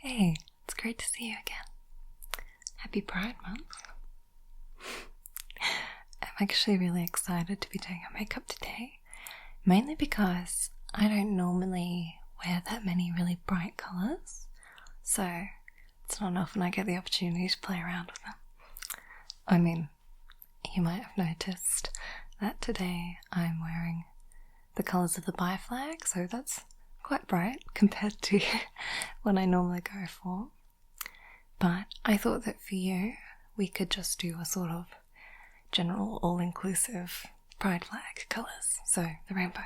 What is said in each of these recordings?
Hey, it's great to see you again. Happy Pride Month. I'm actually really excited to be doing your makeup today, mainly because I don't normally wear that many really bright colours, so it's not often I get the opportunity to play around with them. I mean, you might have noticed that today I'm wearing the colours of the bi flag, so that's quite bright compared to what I normally go for. But I thought that for you, we could just do a sort of general all-inclusive pride flag colours, so the rainbow.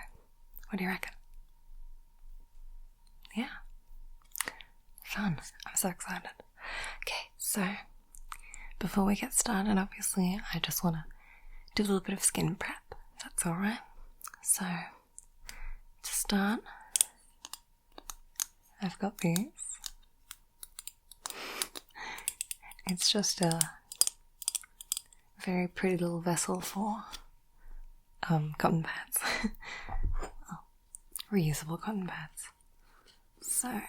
What do you reckon? Yeah. Fun. I'm so excited. Okay, so before we get started, obviously, I just want to do a little bit of skin prep, if that's alright. So, to start, I've got these. It's just a very pretty little vessel for cotton pads. Well, reusable cotton pads. So,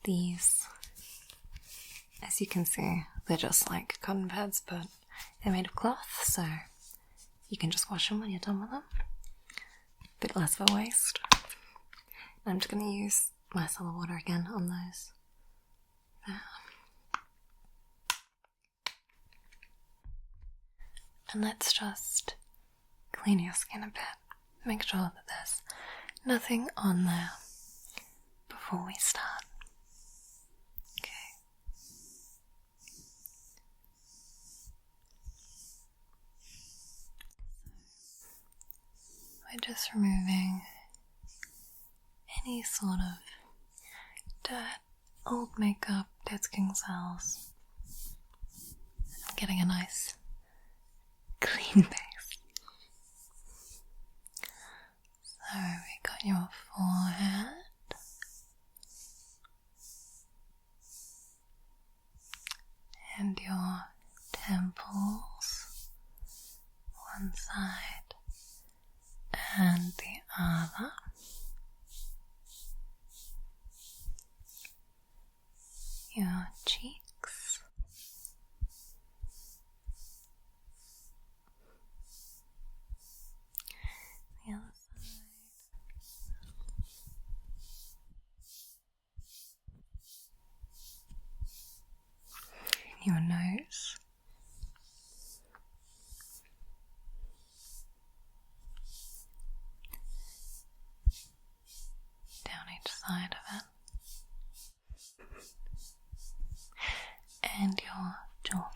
these, as you can see, they're just like cotton pads, but they're made of cloth, so you can just wash them when you're done with them. A bit less of a waste. And I'm just going to use micellar water again on those. There. And let's just clean your skin a bit. Make sure that there's nothing on there before we start. Okay. We're just removing any sort of dirt, old makeup, dead skin cells, and getting a nice clean base. So we got your forehead, and your temples, one side and the other. Your cheeks, the other side, your nose, down each side of it, and your jaw.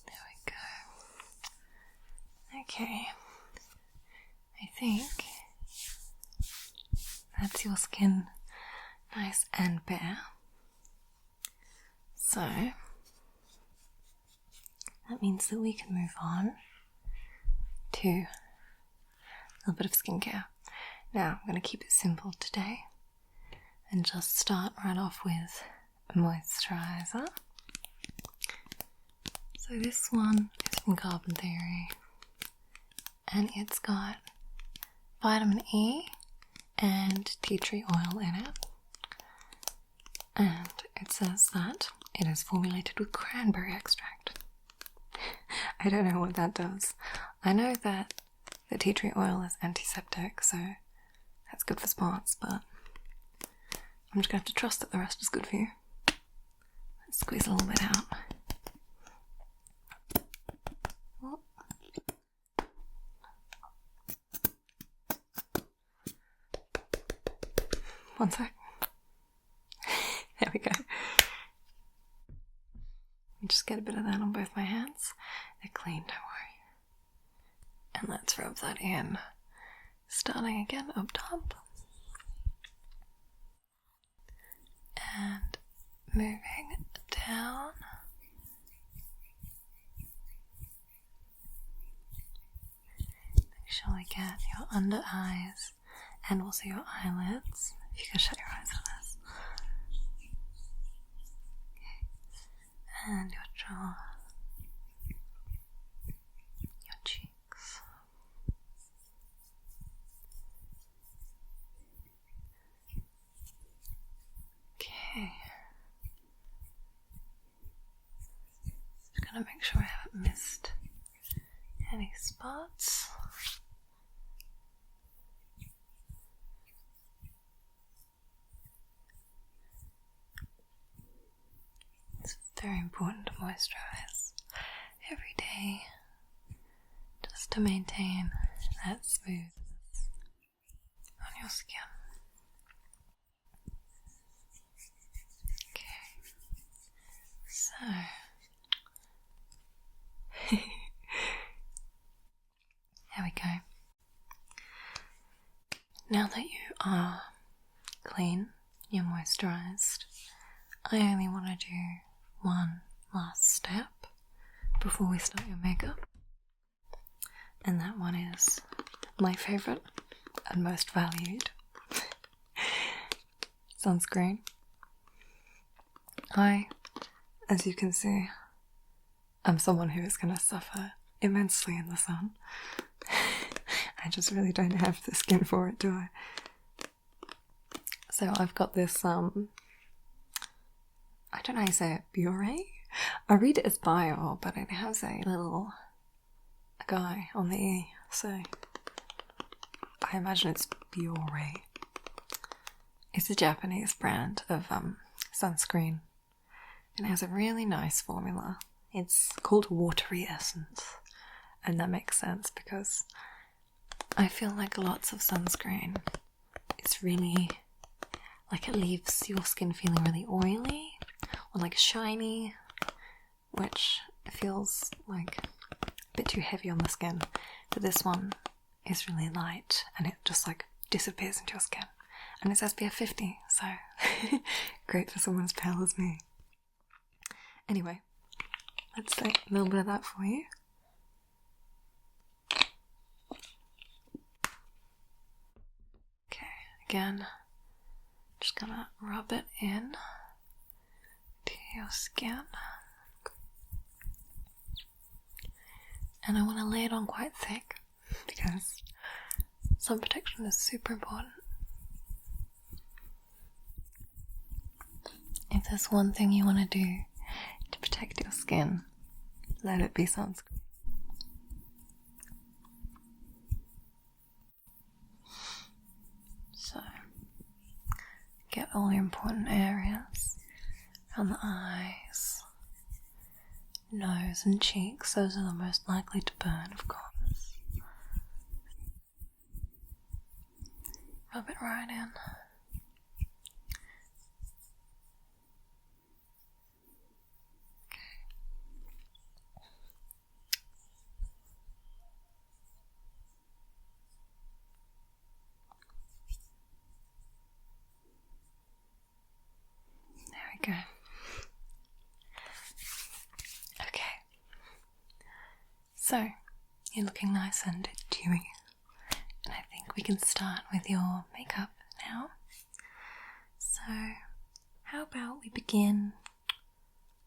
There we go. Okay, I think that's your skin nice and bare. So that means that we can move on to a little bit of skincare. Now, I'm going to keep it simple today and just start right off with a moisturiser. So this one is from Carbon Theory, and it's got vitamin E and tea tree oil in it. And it says that it is formulated with cranberry extract. I don't know what that does. I know that the tea tree oil is antiseptic, so that's good for spots, but I'm just going to have to trust that the rest is good for you. Let's squeeze a little bit out. Oh. One sec. There we go. Just get a bit of that on both my hands. They're clean, don't worry. And let's rub that in. Starting again up top. And moving down. Make sure we get your under eyes and also your eyelids. If you can shut your eyes on this. Okay. And your jaw. Your cheeks. Okay. Just gonna make sure I haven't missed any spots. It's very important to moisturize every day just to maintain that smoothness on your skin. Okay, so there we go. Now that you are clean, you're moisturized, I only want to do one last step before we start your makeup, and that one is my favorite and most valued sunscreen. As you can see, I'm someone who is going to suffer immensely in the sun. I just really don't have the skin for it, do I? So I've got this, I don't know how you say it, Bure? I read it as bio, but it has a guy on the E, so I imagine it's Bure. It's a Japanese brand of sunscreen, and it has a really nice formula. It's called watery essence, and that makes sense because I feel like lots of sunscreen is really, like, it leaves your skin feeling really oily or like shiny, which feels like a bit too heavy on the skin. But this one is really light and it just like disappears into your skin. And it's SPF 50, so great for someone as pale as me. Anyway, let's take a little bit of that for you. Okay, again, just gonna rub it in to your skin. And I want to lay it on quite thick because sun protection is super important. If there's one thing you want to do to protect your skin, let it be sunscreen. So, get all the important areas around the eyes, nose and cheeks. Those are the most likely to burn, of course. Rub it right in. Go. Okay, so you're looking nice and dewy, and I think we can start with your makeup now. So how about we begin,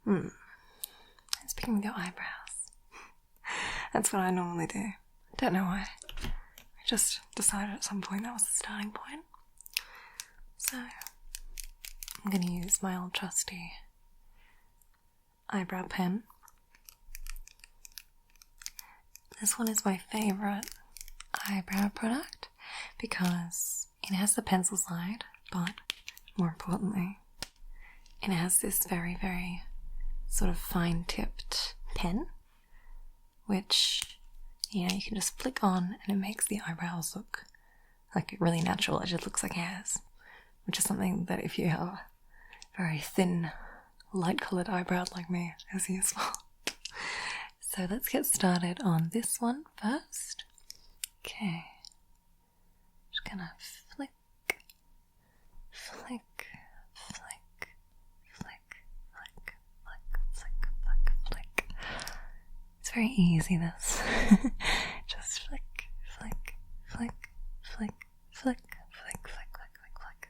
let's begin with your eyebrows. That's what I normally do. Don't know why. I just decided at some point that was the starting point. So I'm going to use my old trusty eyebrow pen. This one is my favourite eyebrow product because it has the pencil side, but more importantly, it has this very, very sort of fine-tipped pen, which, you know, you can just flick on and it makes the eyebrows look like really natural. It just looks like hairs, which is something that if you have very thin, light-coloured eyebrows like me is useful. So let's get started on this one first. Okay. Just gonna flick, flick, flick, flick, flick, flick, flick, flick, flick. It's very easy, this. Just flick, flick, flick, flick, flick, flick, flick, flick, flick, flick.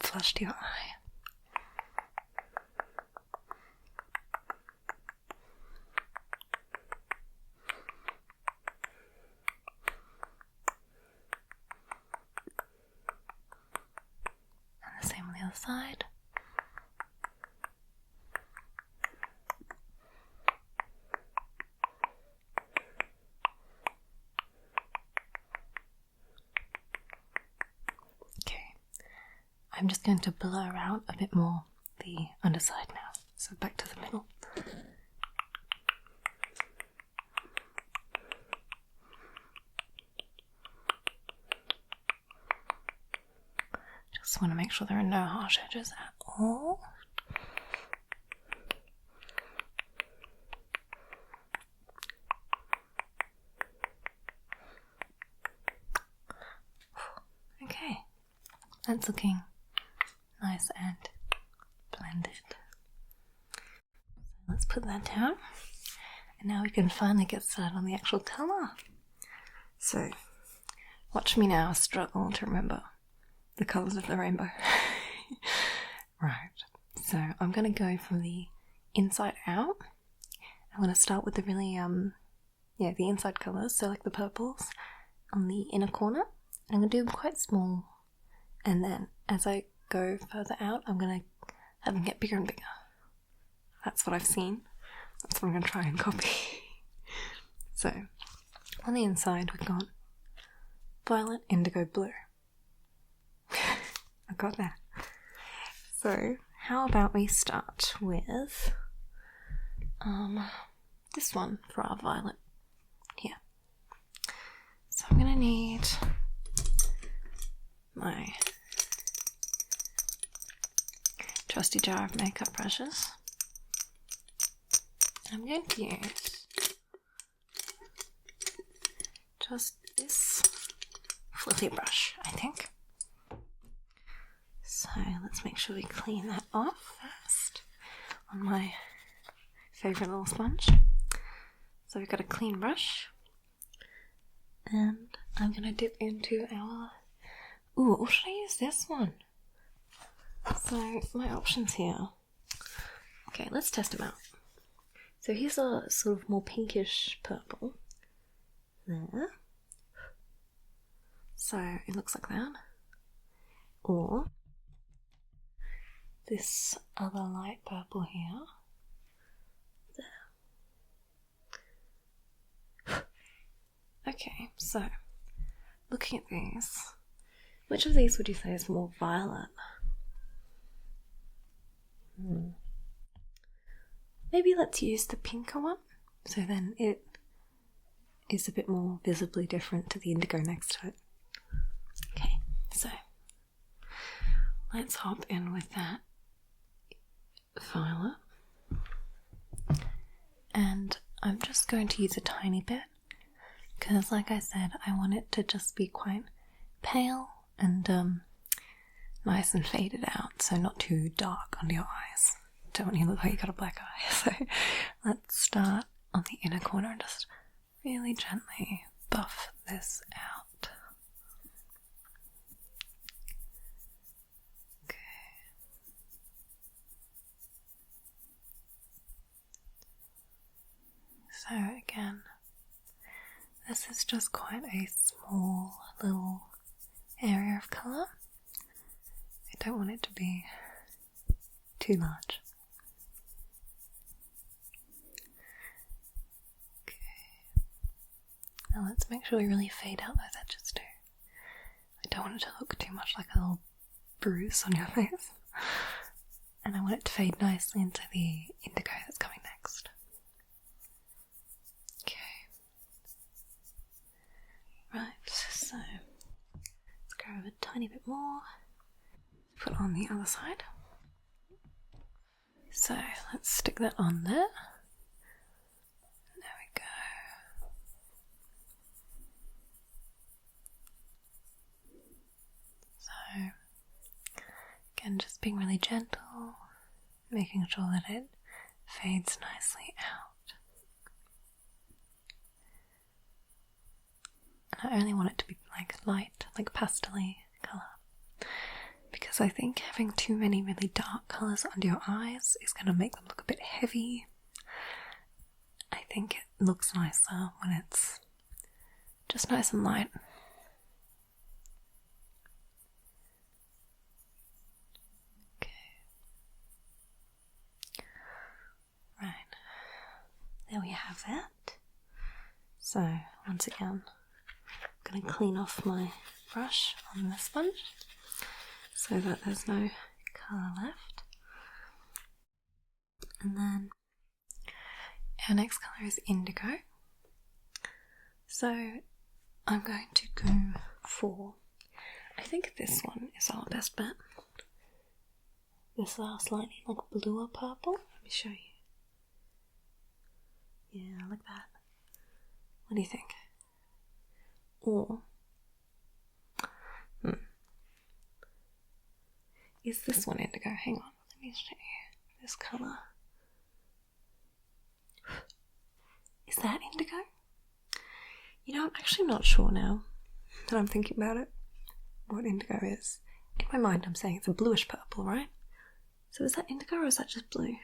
flush to your eye. And the same on the other side. I'm just going to blur out a bit more the underside now. So back to the middle. Just want to make sure there are no harsh edges at all. Okay, that's looking nice and blended. So let's put that down. And now we can finally get started on the actual colour. So, watch me now struggle to remember the colours of the rainbow. Right, so I'm going to go from the inside out. I'm going to start with the really, the inside colours, so like the purples on the inner corner. And I'm going to do them quite small. And then as I go further out, I'm going to have them get bigger and bigger. That's what I've seen. That's what I'm going to try and copy. So, on the inside we've got violet, indigo, blue. I got that. So, how about we start with this one for our violet here. So I'm going to need my trusty jar of makeup brushes. I'm going to use just this fluffy brush, I think. So let's make sure we clean that off first on my favourite little sponge. So we've got a clean brush, and I'm going to dip into our... Ooh, or should I use this one? So my options here. Okay, let's test them out. So here's a sort of more pinkish purple. There. So it looks like that. Or this other light purple here. There. Okay, so looking at these, which of these would you say is more violet? Maybe let's use the pinker one, so then it is a bit more visibly different to the indigo next to it. Okay, so let's hop in with that violet, and I'm just going to use a tiny bit because, like I said, I want it to just be quite pale and nice and faded out, so not too dark under your eyes. Don't want you to look like you got a black eye. So let's start on the inner corner and just really gently buff this out. Okay. So again, this is just quite a small little area of colour. I don't want it to be too large. Now let's make sure we really fade out those edges too. I don't want it to look too much like a little bruise on your face. And I want it to fade nicely into the indigo that's coming next. Okay. Right, so let's grab a tiny bit more. Put on the other side. So let's stick that on there. There we go. So again, just being really gentle, making sure that it fades nicely out. And I only want it to be like light, like pastel-y colour, because I think having too many really dark colours under your eyes is going to make them look a bit heavy. I think it looks nicer when it's just nice and light. Okay. Right. There we have that. So, once again, I'm going to clean off my brush on the sponge so that there's no colour left. And then our next colour is indigo. So I'm going to go for, I think this one is our best bet. This slightly like bluer purple. Let me show you. Yeah, like that. What do you think? Or is this one indigo? Hang on, let me show you this colour. Is that indigo? You know, I'm actually not sure now that I'm thinking about it, what indigo is. In my mind I'm saying it's a bluish purple, right? So is that indigo or is that just blue?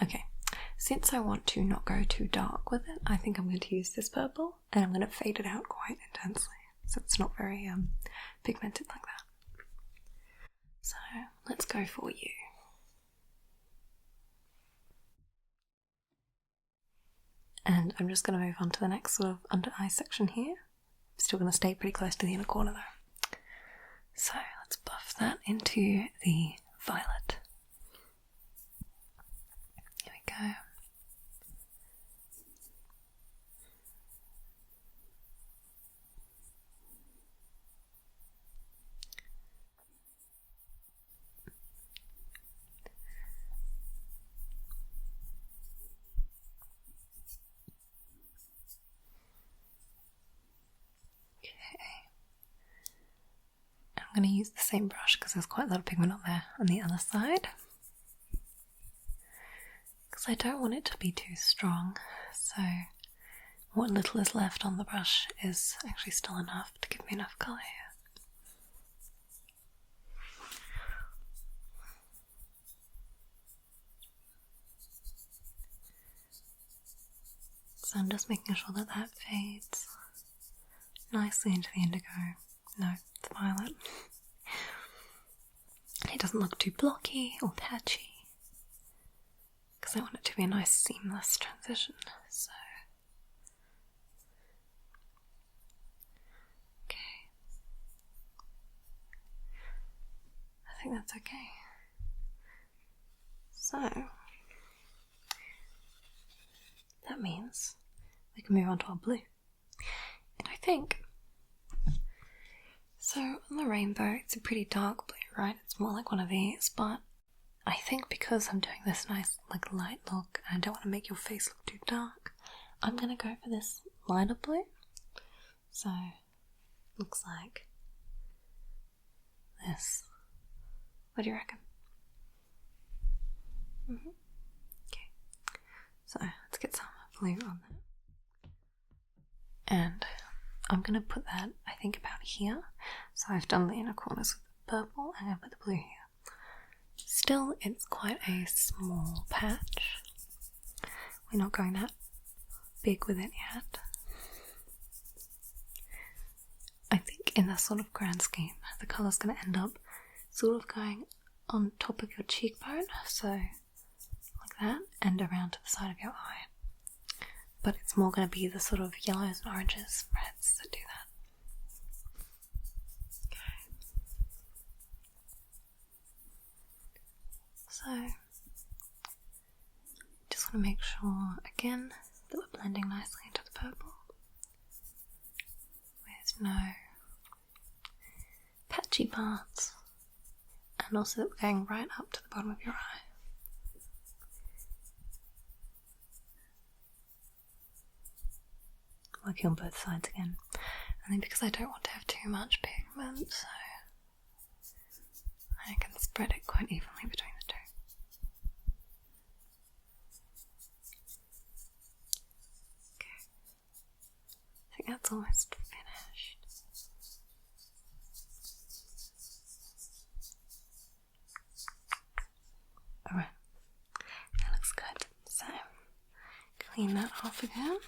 Okay, since I want to not go too dark with it, I think I'm going to use this purple and I'm going to fade it out quite intensely so it's not very pigmented like that. So let's go for you. And I'm just going to move on to the next sort of under eye section here. I'm still going to stay pretty close to the inner corner though. So let's buff that into the violet. Here we go. I'm going to use the same brush because there's quite a lot of pigment on there on the other side. Because I don't want it to be too strong, so what little is left on the brush is actually still enough to give me enough colour here. So I'm just making sure that that fades nicely into the indigo. No, it's violet. It doesn't look too blocky or patchy because I want it to be a nice seamless transition. So, okay, I think that's okay. So that means we can move on to our blue, and I think. So on the rainbow, it's a pretty dark blue, right? It's more like one of these, but I think because I'm doing this nice like light look and I don't want to make your face look too dark, I'm going to go for this lighter blue. So looks like this. What do you reckon? Okay, so let's get some blue on that. And I'm going to put that, I think, about here. So I've done the inner corners with the purple, and I'm going to put the blue here. Still, it's quite a small patch. We're not going that big with it yet. I think in this sort of grand scheme, the colour's going to end up sort of going on top of your cheekbone, so like that, and around to the side of your eye. But it's more going to be the sort of yellows and oranges, reds that do that. Okay. So, just want to make sure, again, that we're blending nicely into the purple. With no patchy parts. And also that we're going right up to the bottom of your eye. Working on both sides again. And then because I don't want to have too much pigment, so I can spread it quite evenly between the two. Okay. I think that's almost finished. good. So, clean that off again.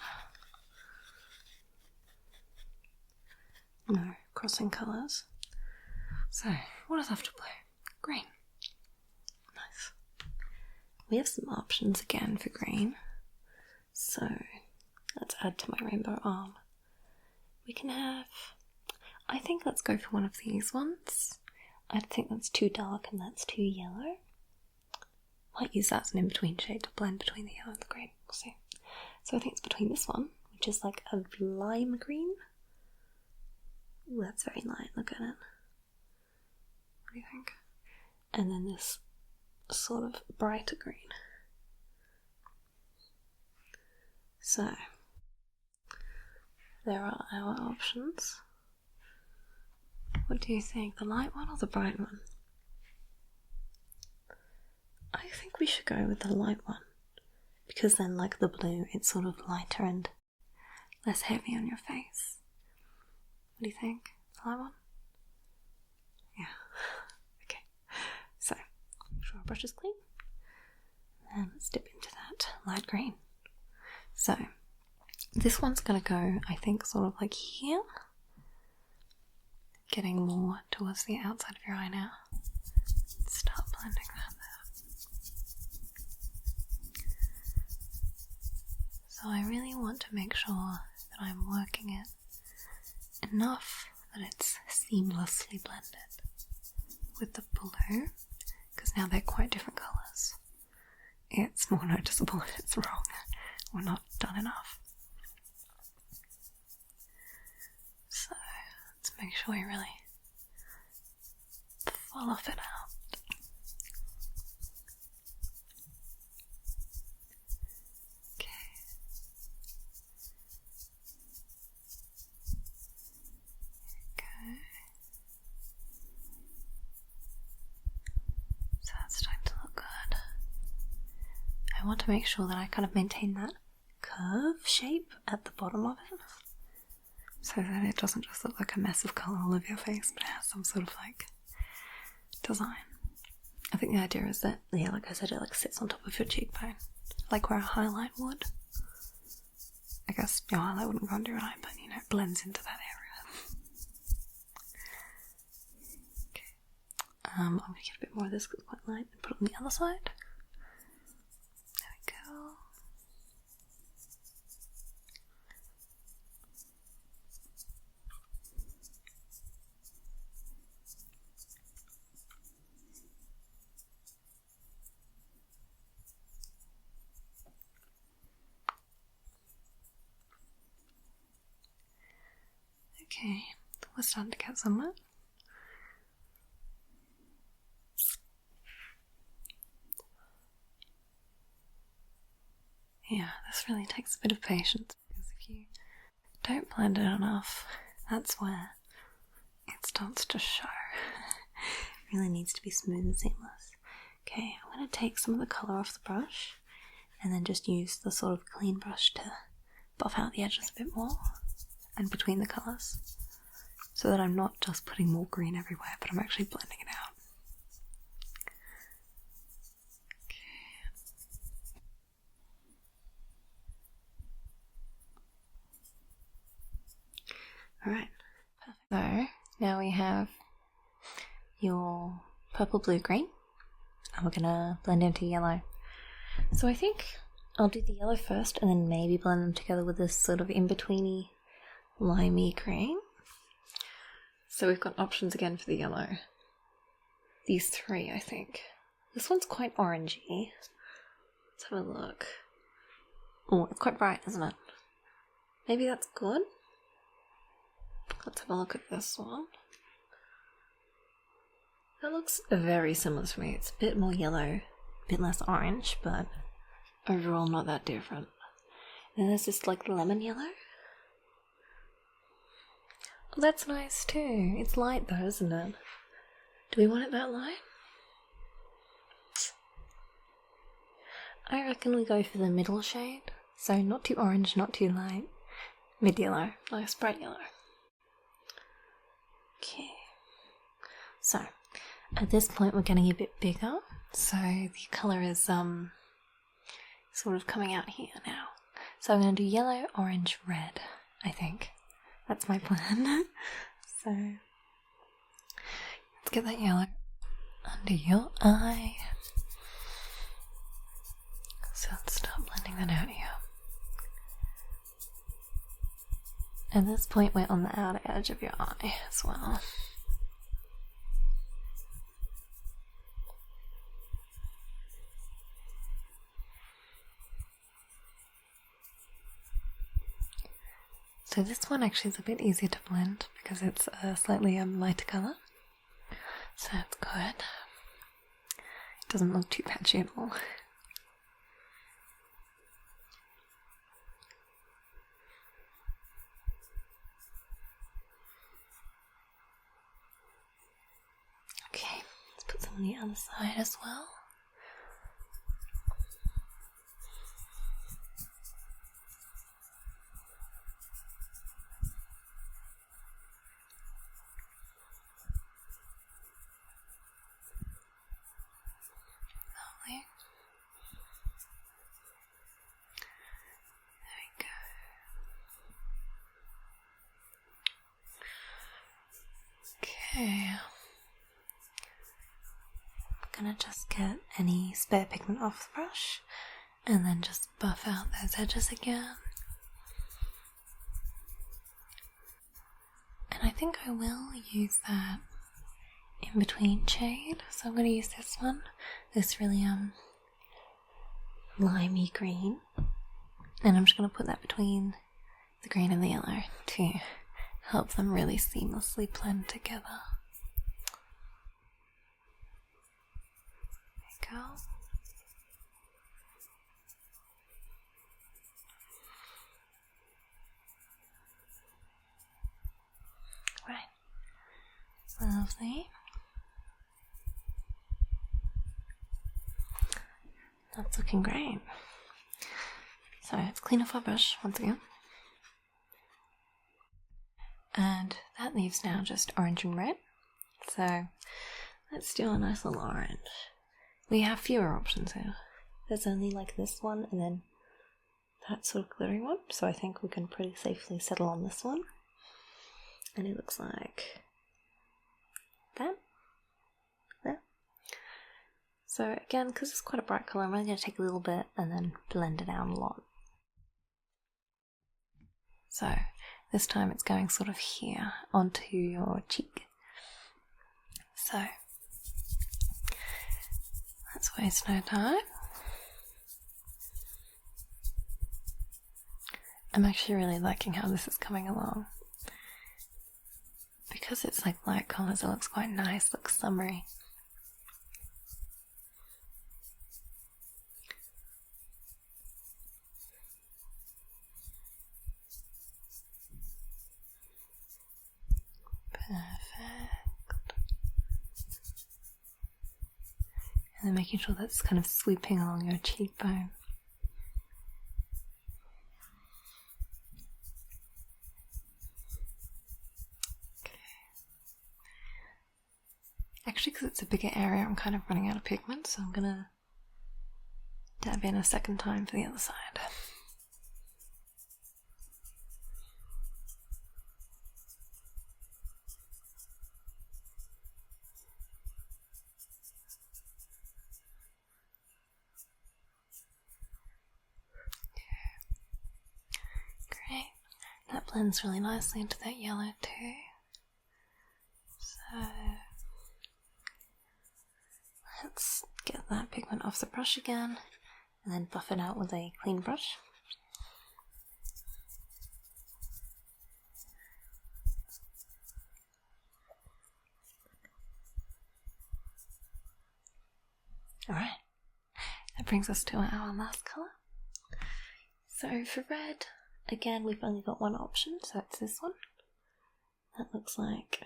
No, crossing colours. So, what does have to play? Green. Nice. We have some options again for green. So, let's add to my rainbow arm. We can have... I think let's go for one of these ones. I think that's too dark and that's too yellow. Might use that as an in-between shade to blend between the yellow and the green. We'll see. So I think it's between this one, which is like a lime green. Ooh, that's very light. Look at it. What do you think? And then this sort of brighter green. So, there are our options. What do you think? The light one or the bright one? I think we should go with the light one. Because then, like the blue, it's sort of lighter and less heavy on your face. What do you think? The light one? Yeah. Okay. So, make sure our brush is clean. And let's dip into that light green. So, this one's going to go, I think, sort of like here. Getting more towards the outside of your eye now. Start blending that there. So I really want to make sure that I'm working it enough that it's seamlessly blended with the blue, because now they're quite different colours. It's more noticeable if it's wrong. We're not done enough. So let's make sure we really fluff it out. Okay. Okay. So that's starting to look good. I want to make sure that I kind of maintain that curve shape at the bottom of it, so that it doesn't just look like a mess of colour all over your face, but it has some sort of like design. I think the idea is that, yeah, like I said, it like sits on top of your cheekbone, like where a highlight would. I guess your highlight wouldn't go under your eye, but you know, it blends into that area. Okay. I'm going to get a bit more of this because it's quite light and put it on the other side. There we go. Okay, we're starting to get somewhere. Yeah, this really takes a bit of patience, because if you don't blend it enough, that's where it starts to show. It really needs to be smooth and seamless. Okay, I'm going to take some of the colour off the brush and then just use the sort of clean brush to buff out the edges a bit more and between the colours, so that I'm not just putting more green everywhere, but I'm actually blending it out. Alright, perfect. So now we have your purple, blue, green, and we're gonna blend into yellow. So I think I'll do the yellow first and then maybe blend them together with this sort of in-betweeny limey green. So we've got options again for the yellow. These three, I think. This one's quite orangey. Let's have a look. Oh, it's quite bright, isn't it? Maybe that's good. Let's have a look at this one. That looks very similar to me. It's a bit more yellow, a bit less orange, but overall not that different. And then there's this like lemon yellow. Oh, that's nice too. It's light though, isn't it? Do we want it that light? I reckon we go for the middle shade. So not too orange, not too light. Mid-yellow. Nice bright yellow. Okay. So, at this point we're getting a bit bigger. So the colour is sort of coming out here now. So I'm going to do yellow, orange, red, I think. That's my plan. So let's get that yellow under your eye. So let's start blending that out here. At this point we're on the outer edge of your eye as well. So this one actually is a bit easier to blend because it's a slightly lighter colour. So that's good. It doesn't look too patchy at all. Okay, let's put some on the other side as well. Lovely. There we go. Okay. I'm gonna just get any spare pigment off the brush and then just buff out those edges again. And I think I will use that in between shade, so I'm going to use this one, this really limey green, and I'm just going to put that between the green and the yellow to help them really seamlessly blend together. There we go. Right. Lovely. That's looking great. So let's clean off our brush once again. And that leaves now just orange and red. So let's do a nice little orange. We have fewer options here. There's only like this one and then that sort of glittery one. So I think we can pretty safely settle on this one. And it looks like that. There. So again, because it's quite a bright colour, I'm only going to take a little bit and then blend it out a lot. So this time it's going sort of here onto your cheek. So let's waste no time. I'm actually really liking how this is coming along. Because it's like light colours, it looks quite nice, looks summery. Perfect. And then making sure that's kind of sweeping along your cheekbone. Okay. Actually, because it's a bigger area, I'm kind of running out of pigment, so I'm gonna dab in a second time for the other side. Great. That blends really nicely into that yellow too. So let's get that pigment off the brush again and then buff it out with a clean brush. Alright, that brings us to our last colour. So for red, again we've only got one option, so it's this one. That looks like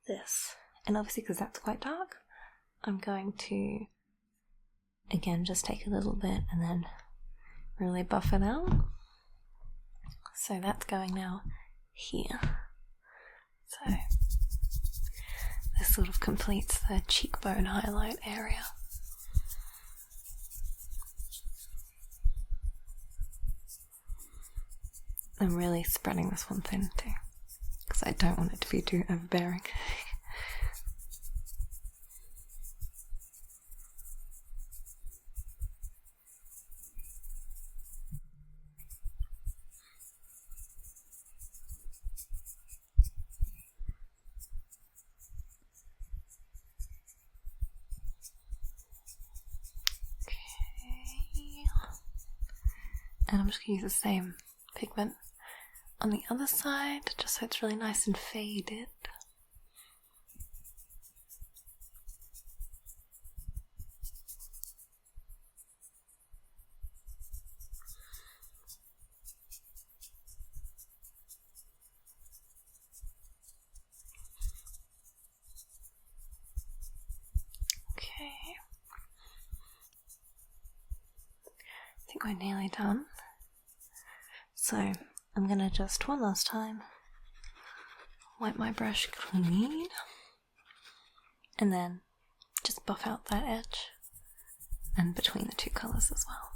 this. And obviously because that's quite dark, I'm going to again just take a little bit and then really buff it out. So that's going now here. So this sort of completes the cheekbone highlight area. I'm really spreading this one thin too, because I don't want it to be too overbearing. And I'm just going to use the same pigment on the other side, just so it's really nice and faded. Okay. I think we're nearly done. So I'm going to just one last time wipe my brush clean and then just buff out that edge and between the two colours as well.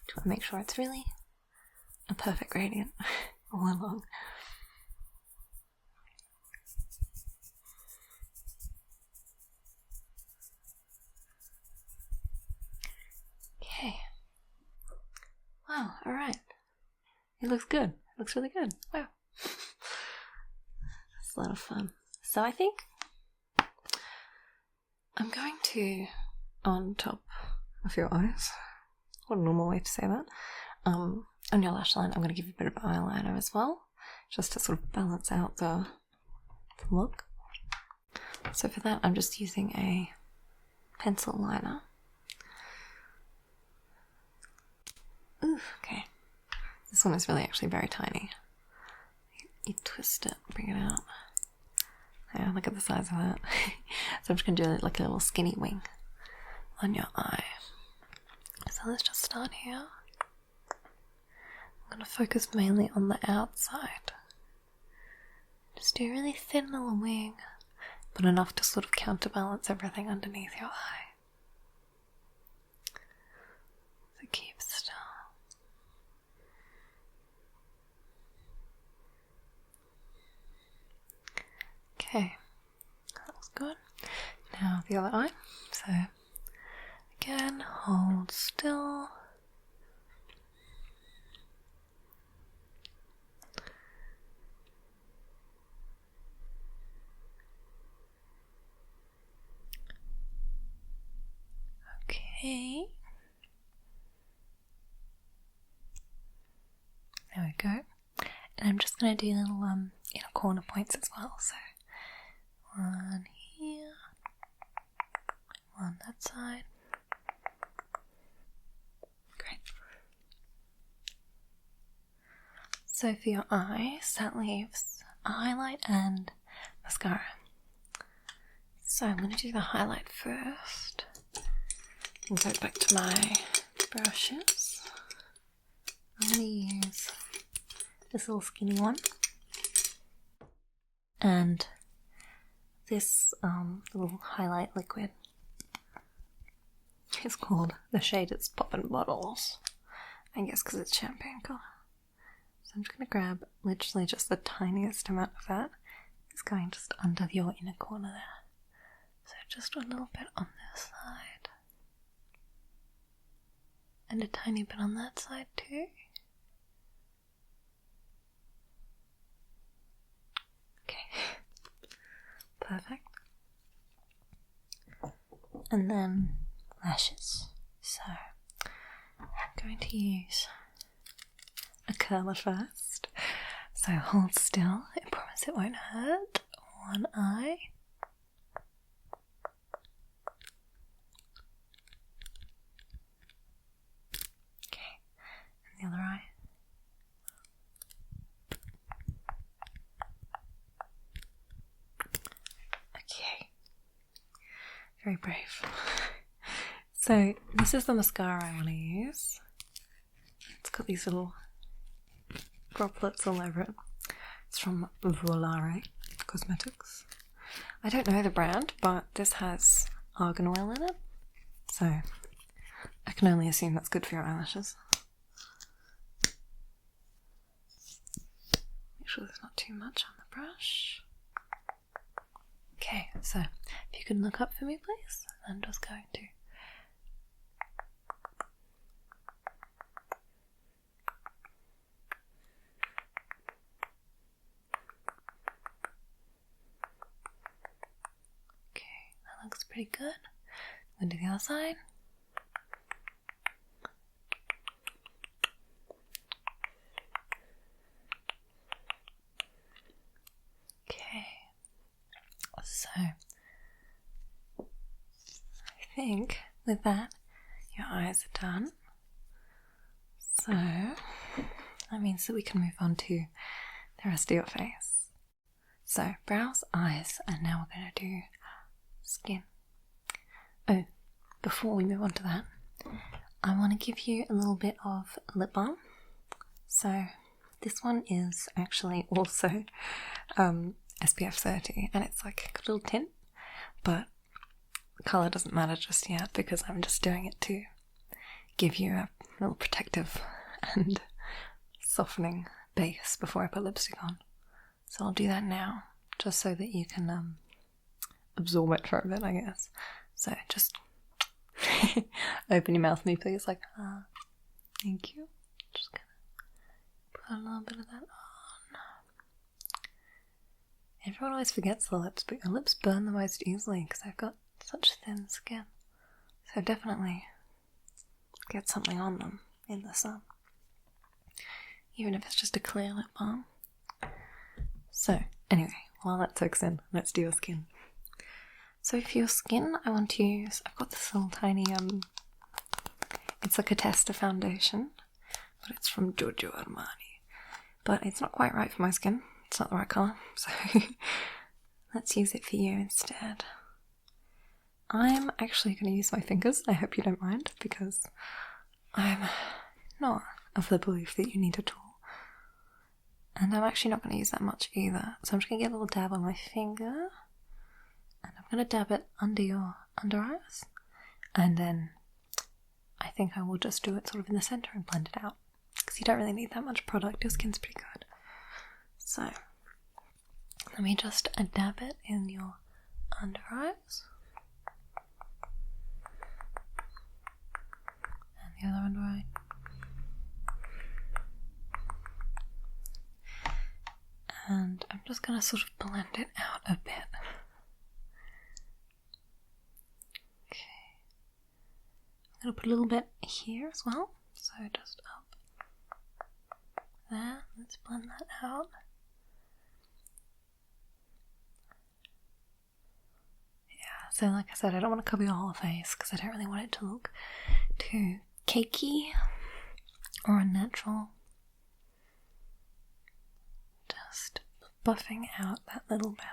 Just want to make sure it's really a perfect gradient all along. Okay. Wow, alright. It looks good. It looks really good. Wow. It's a lot of fun. So I think I'm going to, on top of your eyes, what a normal way to say that, on your lash line, I'm going to give you a bit of eyeliner as well, just to sort of balance out the look. So for that, I'm just using a pencil liner. Ooh, okay. This one is really actually very tiny. You twist it, bring it out. Yeah, look at the size of that. So I'm just going to do like a little skinny wing on your eye. So let's just start here. I'm going to focus mainly on the outside. Just do a really thin little wing, but enough to sort of counterbalance everything underneath your eye. So keep still. Okay, that looks good. Now the other eye. So again, hold still. Okay. There we go. And I'm just going to do little inner corner points as well. So one here, one that side. Great. So for your eyes, that leaves a highlight and mascara. So I'm going to do the highlight first. And go back to my brushes. I'm going to use this little skinny one. And this little highlight liquid is called, the shade it's Poppin' Bottles. I guess because it's champagne colour. So I'm just going to grab literally just the tiniest amount of that. It's going just under your inner corner there. So just a little bit on this side. And a tiny bit on that side too. Okay. Perfect. And then lashes. So I'm going to use a curler first. So hold still. I promise it won't hurt. One eye. The other eye. Okay. Very brave. So this is the mascara I want to use. It's got these little droplets all over it. It's from Volare Cosmetics. I don't know the brand, but this has argan oil in it. So I can only assume that's good for your eyelashes. Make sure there's not too much on the brush. Okay, so if you can look up for me, please. I'm just going to. Okay, that looks pretty good. I'm going to do the other side. So, I think with that, your eyes are done. So, that means that we can move on to the rest of your face. So, brows, eyes, and now we're going to do skin. Oh, before we move on to that, I want to give you a little bit of lip balm. So, this one is actually also SPF 30, and it's like a little tint, but colour doesn't matter just yet because I'm just doing it to give you a little protective and softening base before I put lipstick on. So I'll do that now, just so that you can absorb it for a bit, I guess. So just open your mouth for me, please, like, thank you. Just gonna put a little bit of that on. Everyone always forgets the lips, but your lips burn the most easily because I've got such thin skin. So definitely get something on them in the sun. Even if it's just a clear lip balm. So, anyway, while that soaks in, let's do your skin. So for your skin, I want to use, I've got this little tiny, it's like a tester foundation, but it's from Giorgio Armani. But it's not quite right for my skin. It's not the right colour, so let's use it for you instead. I'm actually going to use my fingers, I hope you don't mind, because I'm not of the belief that you need a tool. And I'm actually not going to use that much either. So I'm just going to get a little dab on my finger, and I'm going to dab it under your under eyes, and then I think I will just do it sort of in the centre and blend it out, because you don't really need that much product, your skin's pretty good. So, let me just dab it in your under eyes. And the other under eye. And I'm just going to sort of blend it out a bit. Okay. I'm going to put a little bit here as well. So just up there. Let's blend that out. So like I said, I don't want to cover your whole face because I don't really want it to look too cakey or unnatural. Just buffing out that little bit.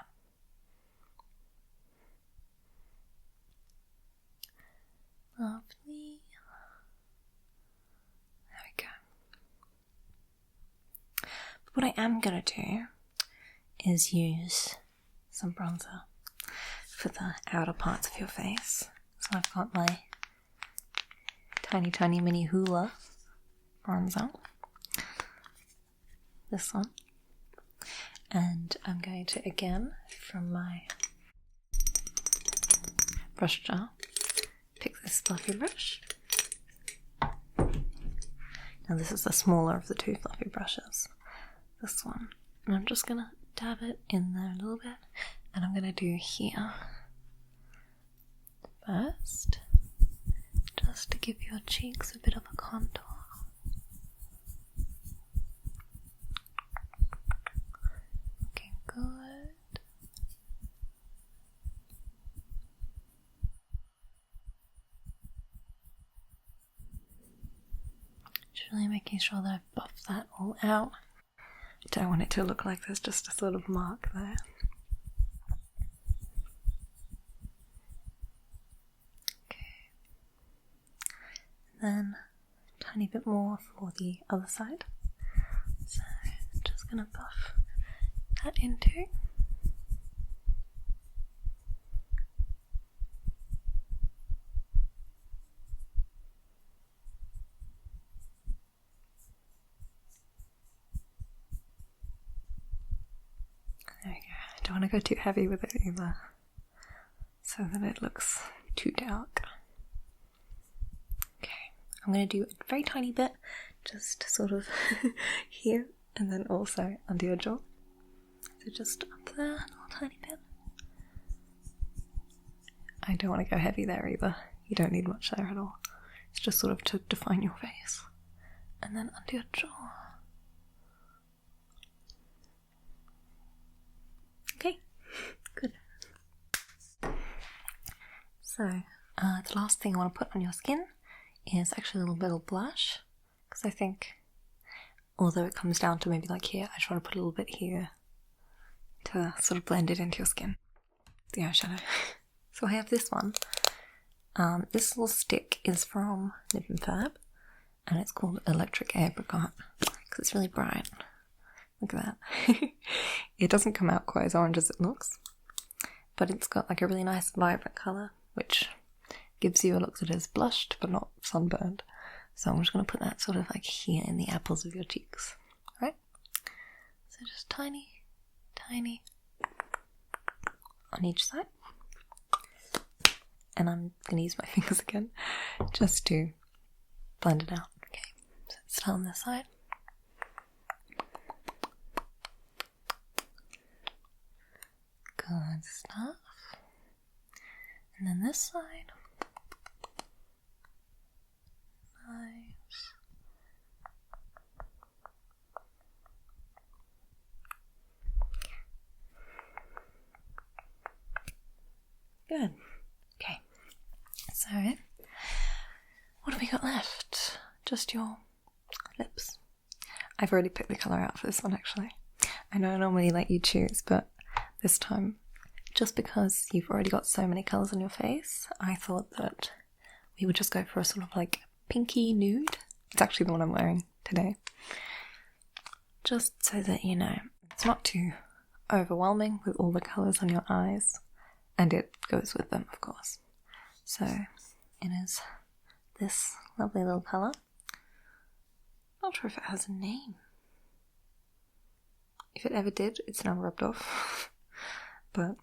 Lovely. There we go. But what I am going to do is use some bronzer for the outer parts of your face. So I've got my tiny mini Hoola bronzer, this one, and I'm going to, again, from my brush jar, pick this fluffy brush. Now this is the smaller of the two fluffy brushes, this one, and I'm just going to dab it in there a little bit. And I'm going to do here first, just to give your cheeks a bit of a contour. Looking good. Just really making sure that I've buffed that all out. I don't want it to look like there's just a sort of mark there. Then a tiny bit more for the other side. So just gonna buff that in too. don't want to go too heavy with it either, so that it looks too dark. Okay, I'm going to do a very tiny bit, just sort of here, and then also under your jaw. So just up there, a little tiny bit. I don't want to go heavy there either. You don't need much there at all. It's just sort of to define your face. And then under your jaw. Okay, good. So, the last thing I want to put on your skin is actually a little bit of blush. Because I think, although it comes down to maybe like here, I just want to put a little bit here to sort of blend it into your skin. The eyeshadow. So I have this one. This little stick is from Nib and Fab, and it's called Electric Apricot because it's really bright. Look at that. It doesn't come out quite as orange as it looks, but it's got like a really nice vibrant colour, which gives you a look that is blushed but not sunburned. So I'm just going to put that sort of like here in the apples of your cheeks. Right? So just tiny, tiny on each side. And I'm going to use my fingers again just to blend it out. Okay, so start on this side. Good stuff. And then this side. Nice. Good. Okay. So, what have we got left? Just your lips. I've already picked the colour out for this one actually. I know I normally let you choose, but this time, just because you've already got so many colours on your face, I thought that we would just go for a sort of like pinky nude. It's actually the one I'm wearing today. Just so that you know, it's not too overwhelming with all the colours on your eyes, and it goes with them, of course. So it is this lovely little colour. Not sure if it has a name. If it ever did, it's now rubbed off. But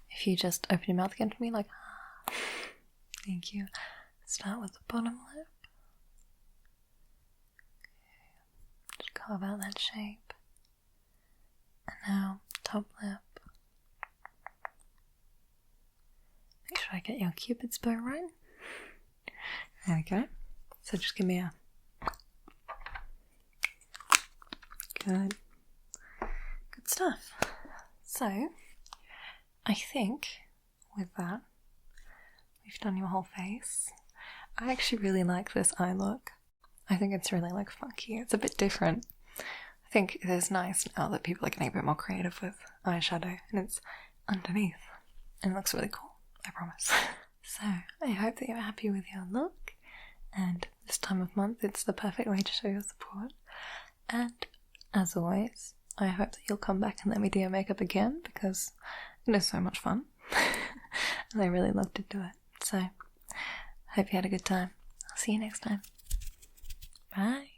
if you just open your mouth again for me, like, thank you. Start with the bottom lip. Okay. Just carve out that shape. And now, top lip. Make sure I get your cupid's bow right. There we go. So just give me a good stuff. So I think with that we've done your whole face. I actually really like this eye look. I think it's really like funky. It's a bit different. I think it is nice now that people are getting a bit more creative with eyeshadow, and it's underneath and it looks really cool. I promise. So, I hope that you're happy with your look, and this time of month it's the perfect way to show your support. And as always, I hope that you'll come back and let me do your makeup again, because it is so much fun and I really love to do it. So, I hope you had a good time. I'll see you next time. Bye.